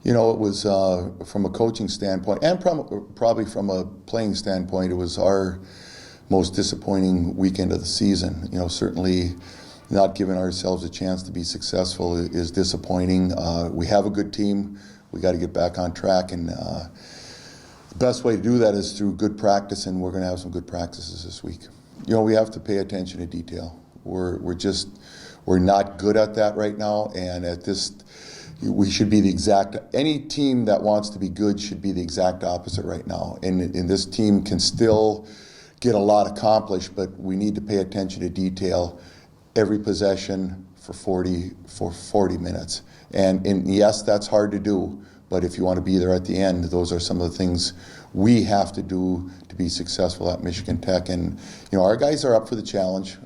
You know, it was from a coaching standpoint and probably from a playing standpoint, it was our most disappointing weekend of the season. You know, certainly not giving ourselves a chance to be successful is disappointing. We have a good team. We got to get back on track, and the best way to do that is through good practice, and we're going to have some good practices this week. You know, we have to pay attention to detail. We're not good at that right now, and we should be the exact. Any team that wants to be good should be the exact opposite right now. And this team can still get a lot accomplished, but we need to pay attention to detail every possession for 40 minutes. And yes, that's hard to do, but if you want to be there at the end, those are some of the things we have to do to be successful at Michigan Tech. And you know, our guys are up for the challenge.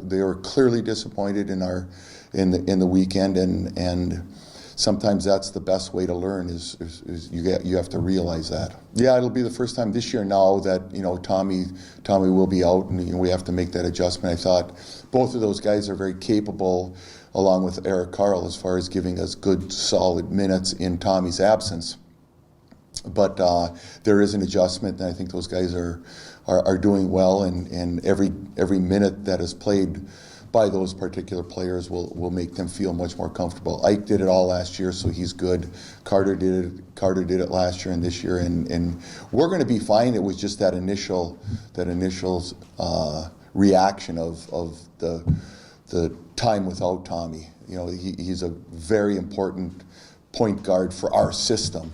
They were clearly disappointed in the weekend, and sometimes that's the best way to learn is you have to realize that. Yeah, it'll be the first time this year now that, you know, Tommy will be out, and you know, we have to make that adjustment. I thought both of those guys are very capable, along with Eric Carl, as far as giving us good, solid minutes in Tommy's absence. But there is an adjustment, and I think those guys are doing well, and every minute that is played by those particular players will make them feel much more comfortable. Ike did it all last year, so he's good. Carter did it last year and this year, and we're going to be fine. It was just that initial reaction of the time without Tommy. You know, he's a very important point guard for our system,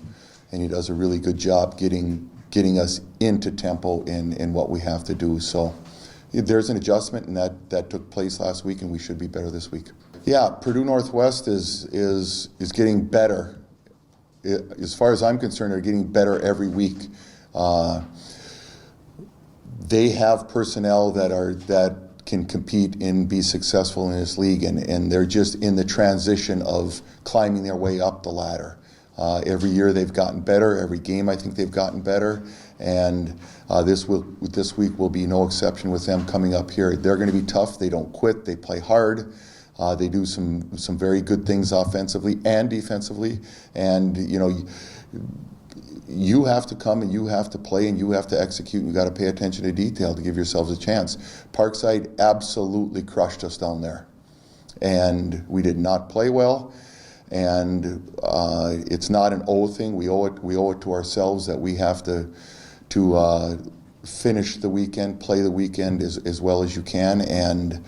and he does a really good job getting us into tempo in what we have to do. So there's an adjustment, and that took place last week, and we should be better this week. Yeah, Purdue Northwest is getting better. As far as I'm concerned, they're getting better every week. They have personnel that can compete and be successful in this league, and they're just in the transition of climbing their way up the ladder. Every year they've gotten better. Every game I think they've gotten better, and this week will be no exception with them coming up here. They're going to be tough. They don't quit. They play hard. They do some very good things offensively and defensively, and you know, you have to come and you have to play and you have to execute, and you got to pay attention to detail to give yourselves a chance. Parkside absolutely crushed us down there, and we did not play well. And it's not an O thing. We owe it to ourselves that we have to finish the weekend, play the weekend as well as you can, and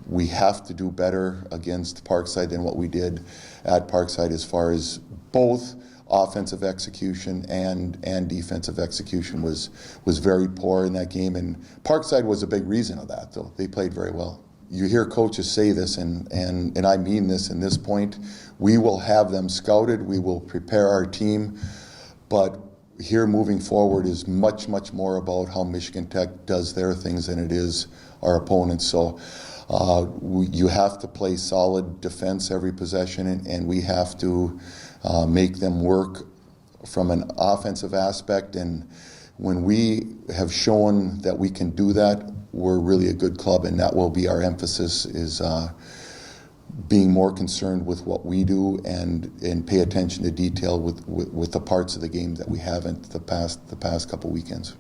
we have to do better against Parkside than what we did at Parkside as far as both offensive execution and defensive execution was very poor in that game, and Parkside was a big reason of that, though. They played very well. You hear coaches say this, and I mean this in this point. We will have them scouted. We will prepare our team. But here moving forward is much, much more about how Michigan Tech does their things than it is our opponents. So you have to play solid defense every possession, and we have to make them work from an offensive aspect. And when we have shown that we can do that, we're really a good club, and that will be our emphasis, is being more concerned with what we do and pay attention to detail with the parts of the game that we haven't the past couple weekends.